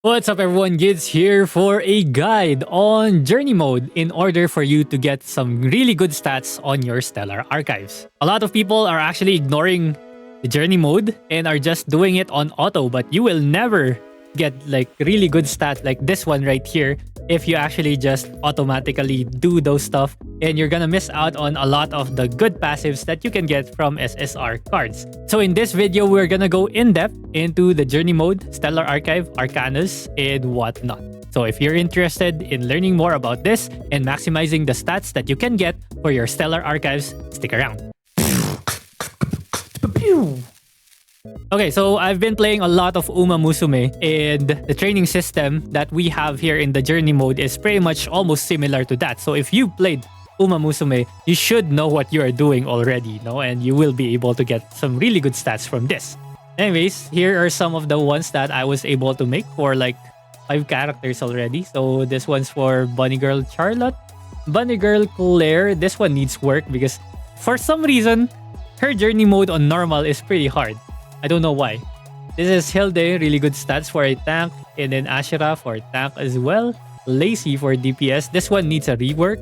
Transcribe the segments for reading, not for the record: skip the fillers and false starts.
What's up everyone, Gids here for a guide on Journey Mode in order for you to get some really good stats on your Stellar Archives. A lot of people are actually ignoring the Journey Mode and are just doing it on auto, but you will never get like really good stats like this one right here if you actually just automatically do those stuff, and you're gonna miss out on a lot of the good passives that you can get from SSR cards. So in this video, we're gonna go in depth into the Journey Mode, Stellar Archive, Arcanas, and whatnot. So if you're interested in learning more about this and maximizing the stats that you can get for your Stellar Archives, stick around. Okay, so I've been playing a lot of Umamusume, and the training system that we have here in the Journey Mode is pretty much almost similar to that. So if you played Umamusume, you should know what you are doing already, no? And you will be able to get some really good stats from this. Anyways, here are some of the ones that I was able to make for like 5 characters already. So this one's for Bunny Girl Charlotte, Bunny Girl Claire. This one needs work because for some reason, her Journey Mode on normal is pretty hard. I don't know why. This is Hilde, really good stats for a tank, and then Ashera for tank as well. Lacey for DPS. This one needs a rework.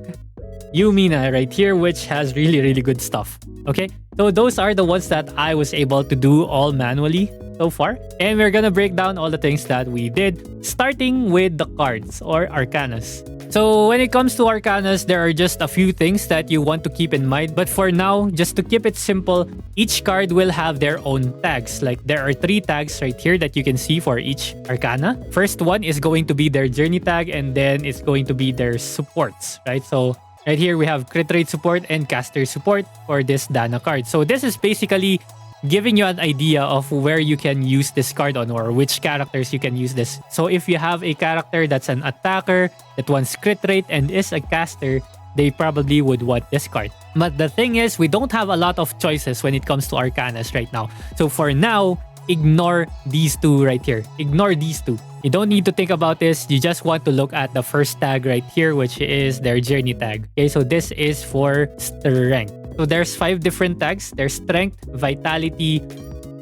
Yumina right here, which has really good stuff. Okay, so those are the ones that I was able to do all manually so far. And we're gonna break down all the things that we did, starting with the cards or Arcanas. So when it comes to Arcanas, there are just a few things that you want to keep in mind. But for now, just to keep it simple, each card will have their own tags. Like there are 3 tags right here that you can see for each Arcana. First one is going to be their journey tag, and then it's going to be their supports, right? So right here we have crit rate support and caster support for this Dana card. So this is basically giving you an idea of where you can use this card on, or which characters you can use this. So if you have a character that's an attacker that wants crit rate and is a caster, they probably would want this card. But the thing is, we don't have a lot of choices when it comes to Arcanas right now. So for now, ignore these 2 right here. Ignore these 2. You don't need to think about this. You just want to look at the first tag right here, which is their journey tag. Okay, so this is for strength. So there's 5 different tags. There's strength, vitality,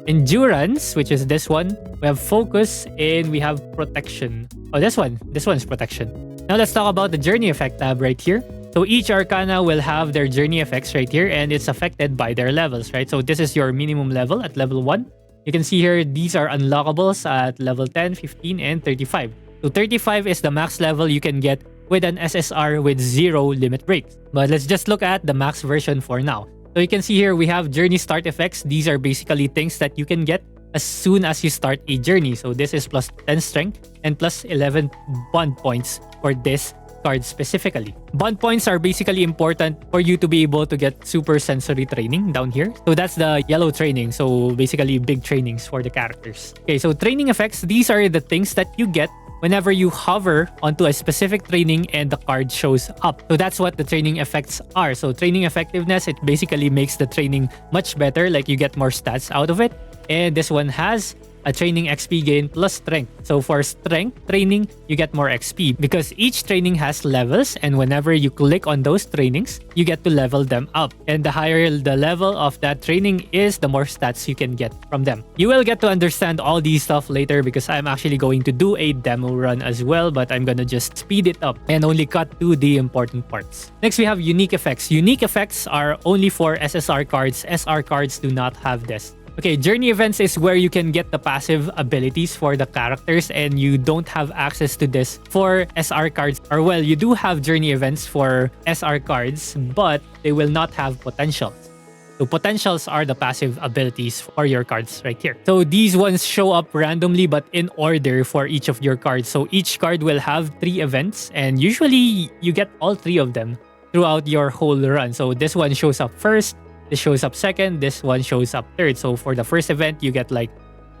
endurance, which is this one. We have focus, and we have protection. Oh, this one. This one's protection. Now let's talk about the journey effect tab right here. So each Arcana will have their journey effects right here, and it's affected by their levels, right? So this is your minimum level at level 1. You can see here, these are unlockables at level 10, 15, and 35. So 35 is the max level you can get with an SSR with 0 limit breaks. But let's just look at the max version for now. So you can see here we have journey start effects. These are basically things that you can get as soon as you start a journey. So this is plus 10 strength and plus 11 bond points for this card specifically. Bond points are basically important for you to be able to get super sensory training down here. So that's the yellow training. So basically big trainings for the characters. Okay, so training effects, these are the things that you get whenever you hover onto a specific training and the card shows up. So that's what the training effects are. So training effectiveness, it basically makes the training much better, like you get more stats out of it. And this one has a training XP gain plus strength. So for strength training, you get more XP because each training has levels, and whenever you click on those trainings, you get to level them up. And the higher the level of that training is, the more stats you can get from them. You will get to understand all these stuff later because I'm actually going to do a demo run as well, but I'm gonna just speed it up and only cut to the important parts. Next, we have unique effects. Unique effects are only for SSR cards. SR cards do not have this. Okay, journey events is where you can get the passive abilities for the characters, and you don't have access to this for SR cards. Or well, you do have journey events for SR cards, but they will not have potentials. So potentials are the passive abilities for your cards right here. So these ones show up randomly but in order for each of your cards. So each card will have 3 events, and usually you get all 3 of them throughout your whole run. So this one shows up first, this shows up second, this one shows up third. So for the first event, you get like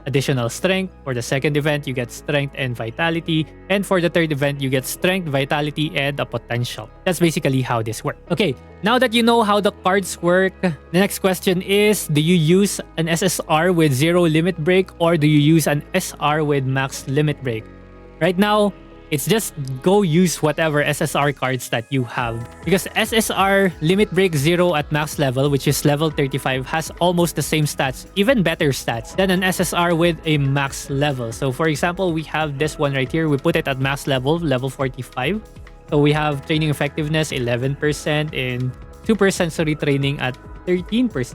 additional strength. For the second event, you get strength and vitality. And for the third event, you get strength, vitality, and a potential. That's basically how this works. Okay, now that you know how the cards work, the next question is, do you use an SSR with 0 limit break, or do you use an SR with max limit break? Right now, It's just go use whatever SSR cards that you have. Because SSR Limit Break 0 at max level, which is level 35, has almost the same stats, even better stats than an SSR with a max level. So for example, we have this one right here. We put it at max level, level 45. So we have training effectiveness 11% and super sensory training at 13%.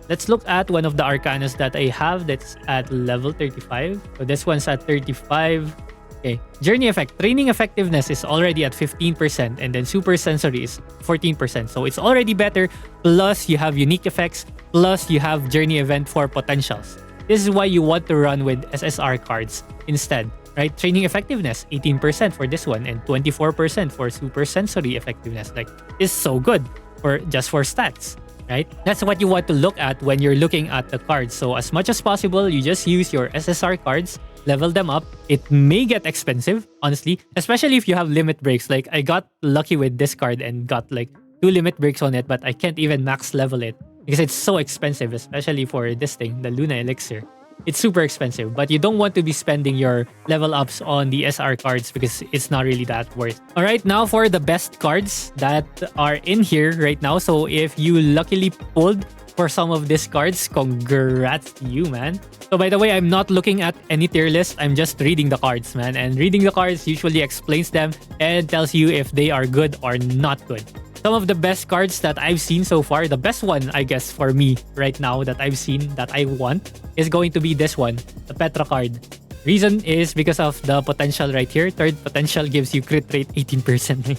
Let's look at one of the Arcanas that I have that's at level 35. So this one's at 35. Okay, Journey Effect. Training effectiveness is already at 15% and then super sensory is 14%. So it's already better. Plus you have unique effects. Plus you have Journey Event for potentials. This is why you want to run with SSR cards instead. Right? Training effectiveness, 18% for this one and 24% for super sensory effectiveness. Like, is so good for just for stats. Right? That's what you want to look at when you're looking at the cards. So as much as possible, you just use your SSR cards, level them up. It may get expensive, honestly, especially if you have limit breaks. Like I got lucky with this card and got like 2 limit breaks on it, but I can't even max level it because it's so expensive, especially for this thing, the Luna Elixir. It's super expensive, but you don't want to be spending your level ups on the SR cards because it's not really that worth. All right, now for the best cards that are in here right now. So if you luckily pulled for some of these cards, congrats to you, man. So by the way, I'm not looking at any tier list. I'm just reading the cards, man. And reading the cards usually explains them and tells you if they are good or not good. Some of the best cards that I've seen so far, the best one, I guess, for me right now that I've seen that I want is going to be this one, the Petra card. Reason is because of the potential right here. Third potential gives you crit rate 18%.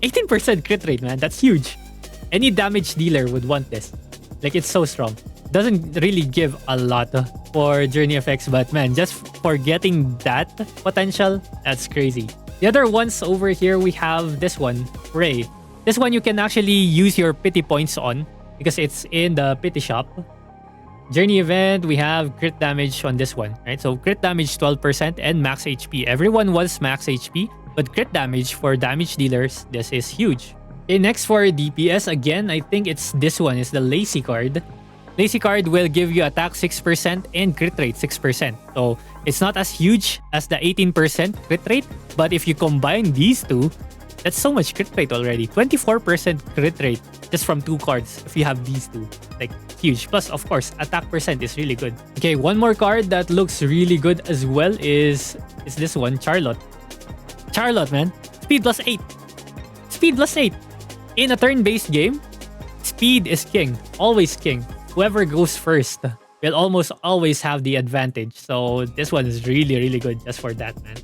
18% crit rate, man. That's huge. Any damage dealer would want this. Like, it's so strong. Doesn't really give a lot for journey effects, but man, just for getting that potential, that's crazy. The other ones over here, we have this one, Ray. This one you can actually use your pity points on because it's in the pity shop. Journey event, we have crit damage on this one, right? So crit damage 12% and max HP. Everyone wants max HP, but crit damage for damage dealers, this is huge. Okay, next for DPS, again, I think it's this one, is the Lazy card. Lazy card will give you attack 6% and crit rate 6%. So it's not as huge as the 18% crit rate, but if you combine these two, that's so much crit rate already. 24% crit rate just from 2 cards if you have these two. Like, huge. Plus, of course, attack percent is really good. Okay, one more card that looks really good as well is this one, Charlotte. Charlotte, man. Speed plus 8. Speed plus 8. In a turn-based game, speed is king. Always king. Whoever goes first will almost always have the advantage. So this one is really, really good just for that, man.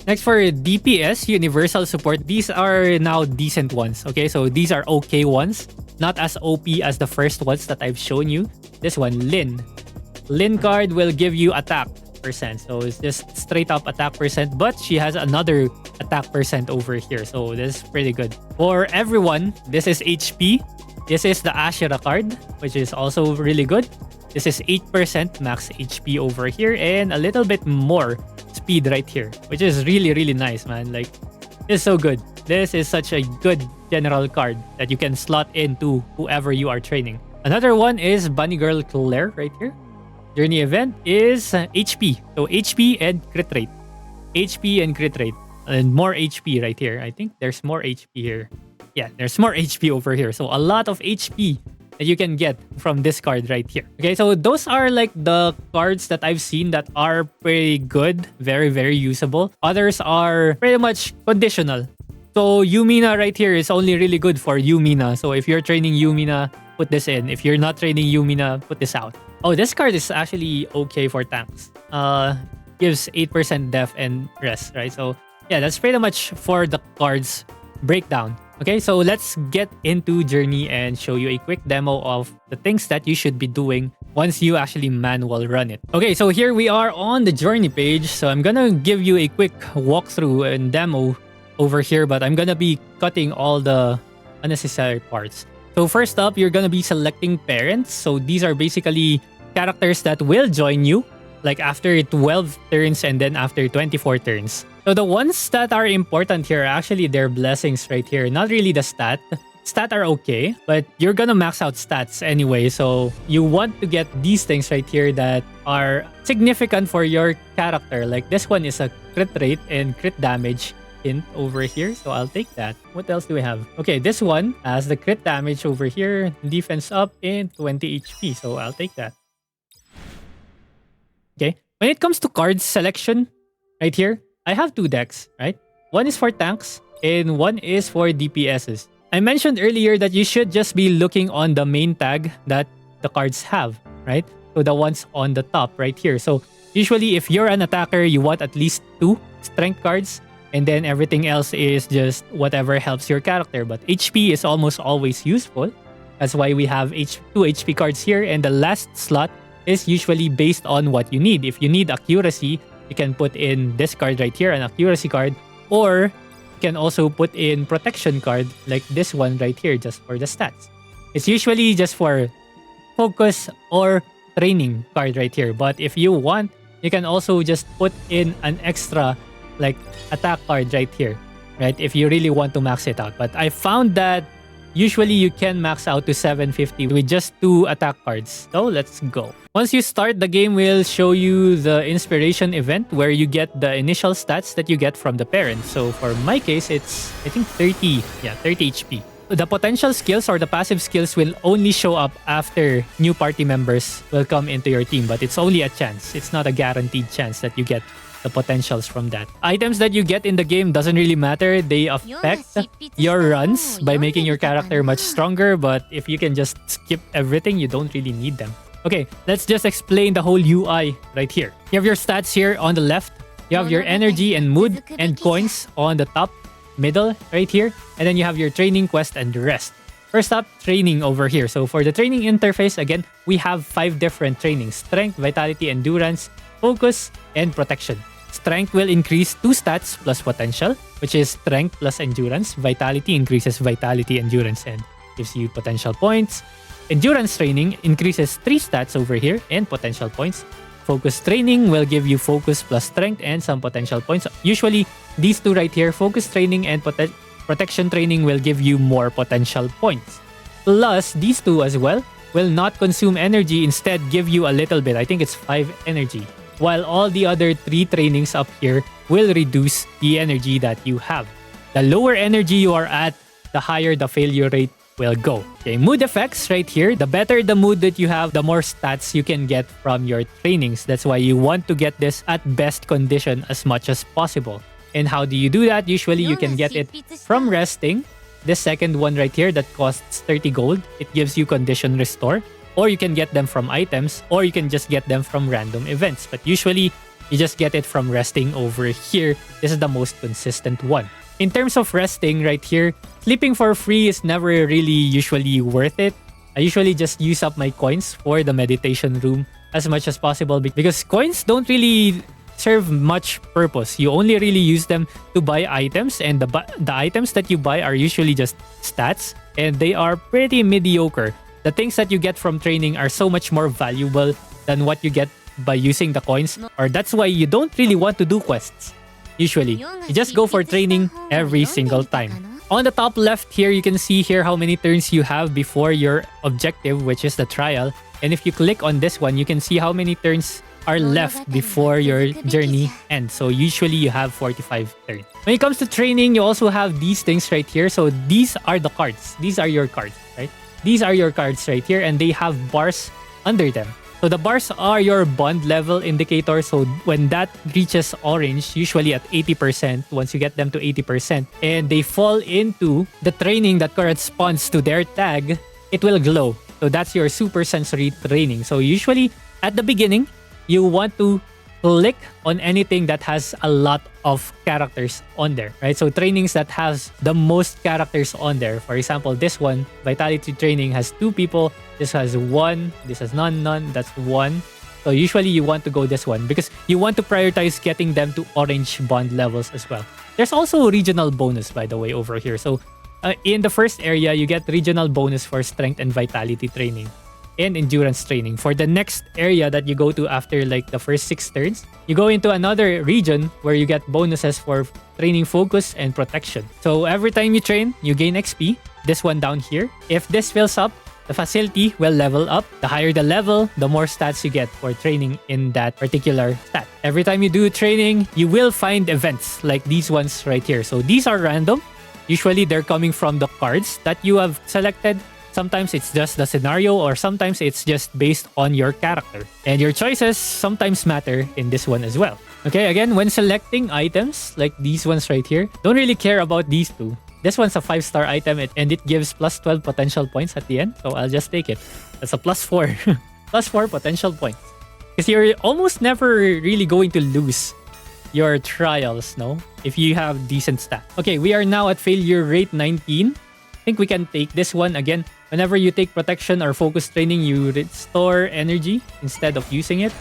Next for DPS, Universal Support. These are now decent ones. Okay, so these are okay ones. Not as OP as the first ones that I've shown you. This one, Lin. Lin card will give you attack percent. So it's just straight up attack percent. But she has another attack percent over here. So this is pretty good. For everyone, this is HP. This is the Ashera card, which is also really good. This is 8% max HP over here and a little bit more speed right here, which is really, really nice, man. Like, it's so good. This is such a good general card that you can slot into whoever you are training. Another one is Bunny Girl Claire right here. Journey event is HP. So HP and crit rate. HP and crit rate. And more HP right here. I think there's more HP here. Yeah, there's more HP over here. So a lot of HP that you can get from this card right here. Okay, so those are like the cards that I've seen that are pretty good. Very, very usable. Others are pretty much conditional. So Yumina right here is only really good for Yumina. So if you're training Yumina, put this in. If you're not training Yumina, put this out. Oh, this card is actually okay for tanks. Gives 8% def and rest, right? So yeah, that's pretty much for the cards breakdown. Okay, so let's get into Journey and show you a quick demo of the things that you should be doing once you actually manual run it. Okay, so here we are on the Journey page. So I'm gonna give you a quick walkthrough and demo over here, but I'm gonna be cutting all the unnecessary parts. So first up, you're gonna be selecting parents. So these are basically characters that will join you like after 12 turns and then after 24 turns. So the ones that are important here are actually their blessings right here. Not really the stat. Stat are okay, but you're gonna max out stats anyway. So you want to get these things right here that are significant for your character. Like this one is a crit rate and crit damage hint over here, so I'll take that. What else do we have? Okay, this one has the crit damage over here, defense up, and 20 HP, so I'll take that. Okay, when it comes to cards selection, right here, I have two decks, right? One is for tanks, and one is for DPSs. I mentioned earlier that you should just be looking on the main tag that the cards have, right? So the ones on the top right here. So usually if you're an attacker, you want at least 2 strength cards, and then everything else is just whatever helps your character. But HP is almost always useful. That's why we have 2 HP cards here, and the last slot is usually based on what you need. If you need accuracy, you can put in this card right here, an accuracy card, or you can also put in protection card like this one right here just for the stats. It's usually just for focus or training card right here. But if you want, you can also just put in an extra like attack card right here, right? If you really want to max it out. But I found that usually you can max out to 750 with just 2 attack cards. So let's go. Once you start, the game will show you the inspiration event where you get the initial stats that you get from the parent. So for my case, it's I think 30 HP. The potential skills or the passive skills will only show up after new party members will come into your team, but it's only a chance. It's not a guaranteed chance that you get the potentials from that. Items that you get in the game doesn't really matter. They affect your runs by making your character much stronger, but if you can just skip everything, you don't really need them. Okay, let's just explain the whole UI right here. You have your stats here on the left. You have your energy and mood and coins on the top, middle right here. And then you have your training, quest, and the rest. First up, training over here. So for the training interface, again, we have 5 different trainings: strength, vitality, endurance, focus, and protection. Strength will increase 2 stats plus potential, which is strength plus endurance. Vitality increases vitality, endurance, and gives you potential points. Endurance training increases 3 stats over here and potential points. Focus training will give you focus plus strength and some potential points. Usually, these 2 right here, focus training and protection training, will give you more potential points. Plus, these 2 as well will not consume energy, instead give you a little bit. I think it's 5 energy. While all the other 3 trainings up here will reduce the energy that you have. The lower energy you are at, the higher the failure rate will go. Okay, mood effects right here. The better the mood that you have, the more stats you can get from your trainings. That's why you want to get this at best condition as much as possible. And how do you do that? Usually you can get it from resting. This second one right here that costs 30 gold. It gives you condition restore. Or you can get them from items, or you can just get them from random events. But usually, you just get it from resting over here. This is the most consistent one. In terms of resting right here, sleeping for free is never really usually worth it. I usually just use up my coins for the meditation room as much as possible because coins don't really serve much purpose. You only really use them to buy items, and the items that you buy are usually just stats, and they are pretty mediocre. The things that you get from training are so much more valuable than what you get by using the coins, or that's why you don't really want to do quests. Usually, you just go for training every single time. On the top left here, you can see here how many turns you have before your objective, which is the trial. And if you click on this one, you can see how many turns are left before your journey ends. So usually you have 45 turns. When it comes to training, you also have these things right here. So these are the cards. These are your cards, right? These are your cards right here, and they have bars under them. So the bars are your bond level indicator. So when that reaches orange, usually at 80%, once you get them to 80%, and they fall into the training that corresponds to their tag, it will glow. So that's your super sensory training. So usually at the beginning, you want to click on anything that has a lot of characters on there, right? So trainings that has the most characters on there. For example, this one, Vitality Training, has 2 people. This has 1. This has none. That's 1. So usually you want to go this one because you want to prioritize getting them to orange bond levels as well. There's also regional bonus, by the way, over here. So in the first area, you get regional bonus for strength and vitality training and endurance training. For the next area that you go to after like the first 6 turns, you go into another region where you get bonuses for training focus and protection. So every time you train, you gain XP. This one down here. If this fills up, the facility will level up. The higher the level, the more stats you get for training in that particular stat. Every time you do training, you will find events like these ones right here. So these are random. Usually they're coming from the cards that you have selected. Sometimes it's just the scenario, or sometimes it's just based on your character. And your choices sometimes matter in this one as well. Okay, again, when selecting items like these ones right here, don't really care about these two. This one's a 5-star item and it gives plus 12 potential points at the end. So I'll just take it. That's a plus 4. Plus 4 potential points. Because you're almost never really going to lose your trials, no? If you have decent stats. Okay, we are now at failure rate 19. I think we can take this one again. Whenever you take protection or focus training, you restore energy instead of using it.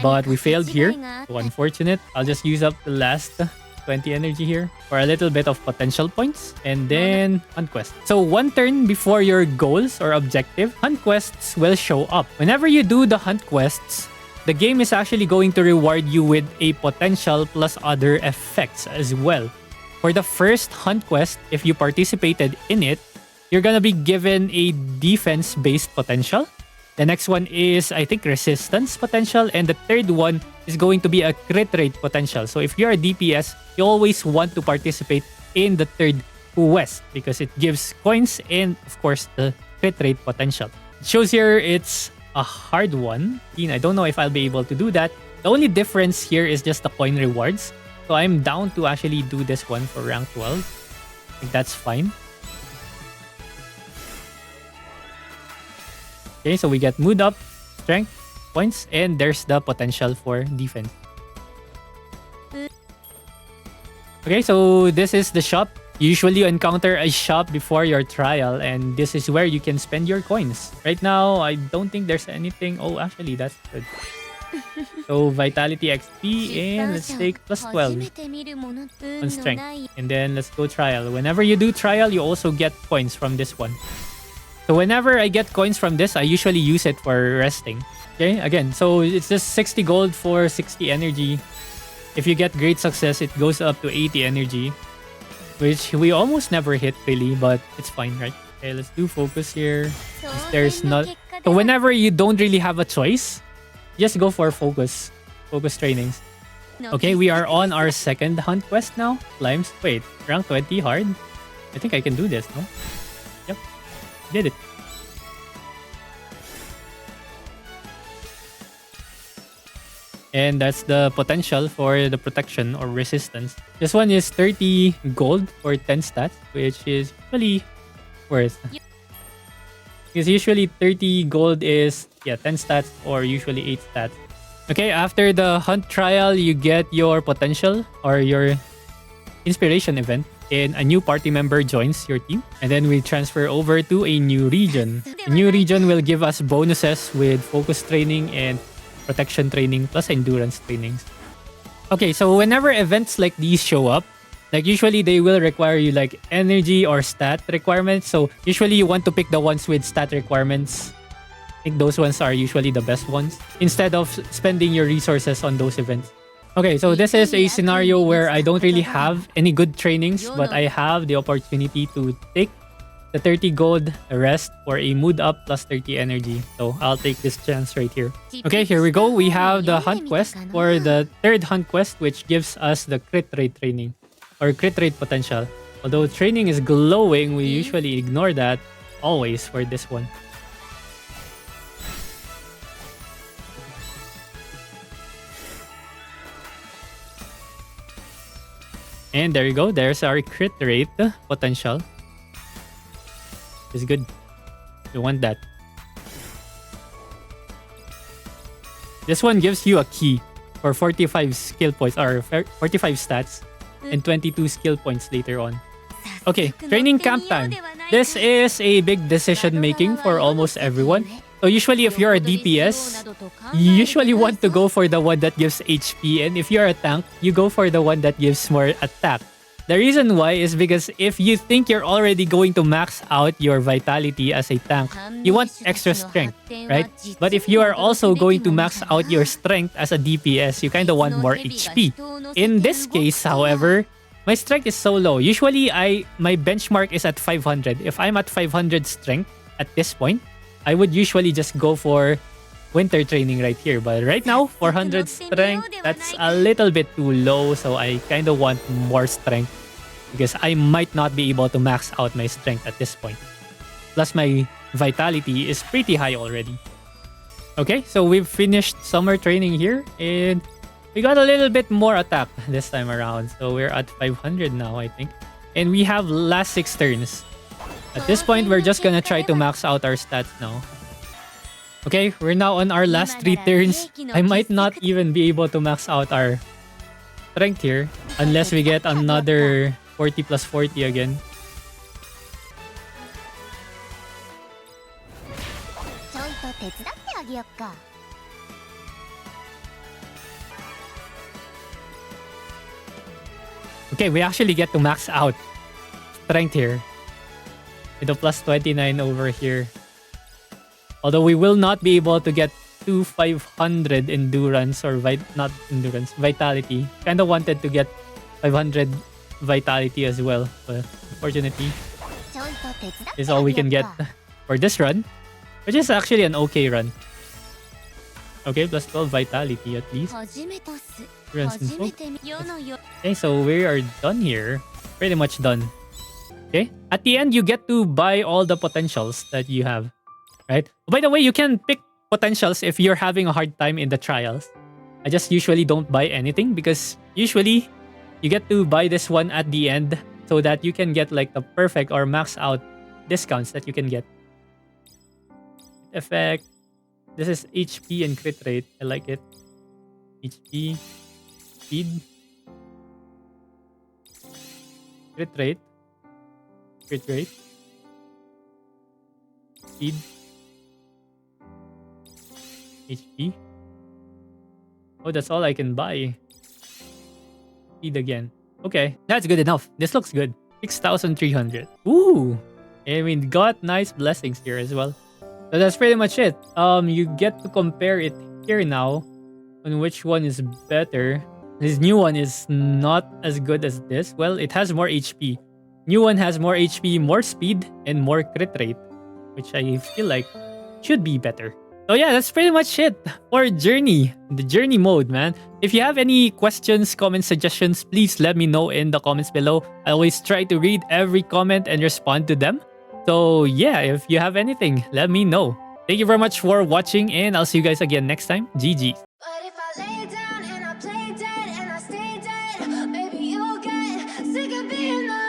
But we failed here. So unfortunate. I'll just use up the last 20 energy here for a little bit of potential points. And then hunt quest. So one turn before your goals or objective, hunt quests will show up. Whenever you do the hunt quests, the game is actually going to reward you with a potential plus other effects as well. For the first hunt quest, if you participated in it, you're gonna be given a defense-based potential. The next one is, I think, resistance potential. And the third one is going to be a crit rate potential. So if you're a DPS, you always want to participate in the third quest because it gives coins and, of course, the crit rate potential. It shows here it's a hard one. I don't know if I'll be able to do that. The only difference here is just the coin rewards. So I'm down to actually do this one for rank 12. I think that's fine. Okay, so we get mood up, strength, points, and there's the potential for defense. Okay, so this is the shop. Usually you encounter a shop before your trial, and this is where you can spend your coins. Right now, I don't think there's anything. Oh, actually, that's good. So Vitality XP, and let's take plus 12 on strength. And then let's go trial. Whenever you do trial, you also get coins from this one. So whenever I get coins from this, I usually use it for resting. Okay, again, so it's just 60 gold for 60 energy. If you get great success, it goes up to 80 energy, which we almost never hit really, but it's fine, right? Okay, let's do focus here. There's not... So whenever you don't really have a choice, just go for focus trainings. Okay, we are on our second hunt quest now. Climbs. Wait, rank 20 hard? I think I can do this, no? Yep. Did it. And that's the potential for the protection or resistance. This one is 30 gold for 10 stats, which is really worth. Because usually 30 gold is 10 stats or usually 8 stats. Okay, after the hunt trial, you get your potential or your inspiration event. And a new party member joins your team. And then we transfer over to a new region. The new region will give us bonuses with focus training and protection training plus endurance trainings. Okay, so whenever events like these show up, like usually they will require you like energy or stat requirements. So usually you want to pick the ones with stat requirements. I think those ones are usually the best ones instead of spending your resources on those events. Okay, so this is a scenario where I don't really have any good trainings, but I have the opportunity to take the 30 gold rest for a mood up plus 30 energy. So I'll take this chance right here. Okay, here we go. We have the hunt quest for the third hunt quest, which gives us the crit rate training or crit rate potential. Although training is glowing, we usually ignore that always for this one. And there you go. There's our crit rate potential. It's good. You want that. This one gives you a key for 45 skill points or 45 stats and 22 skill points later on. Okay, training camp time. This is a big decision making for almost everyone. So usually if you're a DPS, you usually want to go for the one that gives HP, and if you're a tank, you go for the one that gives more attack. The reason why is because if you think you're already going to max out your vitality as a tank, you want extra strength, right? But if you are also going to max out your strength as a DPS, you kind of want more HP. In this case, however, my strength is so low. Usually, my benchmark is at 500. If I'm at 500 strength at this point, I would usually just go for winter training right here. But right now, 400 strength, that's a little bit too low. So I kind of want more strength because I might not be able to max out my strength at this point. Plus my vitality is pretty high already. Okay, so we've finished summer training here and we got a little bit more attack this time around. So we're at 500 now, I think. And we have last 6 turns. At this point, we're just gonna try to max out our stats now. Okay, we're now on our last 3 turns. I might not even be able to max out our strength here unless we get another 40 plus 40 again. Okay, we actually get to max out strength here with a plus 29 over here. Although we will not be able to get to 500 endurance or not endurance, vitality. Kind of wanted to get 500 vitality as well, but unfortunately, is all we can get for this run, which is actually an okay run. Okay, plus 12 vitality at least. Okay, so we are done here. Pretty much done. Okay, at the end, you get to buy all the potentials that you have, right? By the way, you can pick potentials if you're having a hard time in the trials. I just usually don't buy anything because usually you get to buy this one at the end so that you can get like the perfect or max out discounts that you can get. Effect. This is HP and crit rate. I like it. HP. Speed. Crit rate. Crit rate. Speed. HP. Oh, that's all I can buy. Speed again. Okay, that's good enough. This looks good. 6,300. Ooh. And we got nice blessings here as well. So that's pretty much it. You get to compare it here now on which one is better. This new one is not as good as this. Well, it has more HP. New one has more HP, more speed, and more crit rate, which I feel like should be better. So yeah, that's pretty much it for Journey, the Journey mode, man. If you have any questions, comments, suggestions, please let me know in the comments below. I always try to read every comment and respond to them. So yeah, if you have anything, let me know. Thank you very much for watching and I'll see you guys again next time. GG. But if I lay down and I play dead and I stay dead, maybe you'll get sick of being the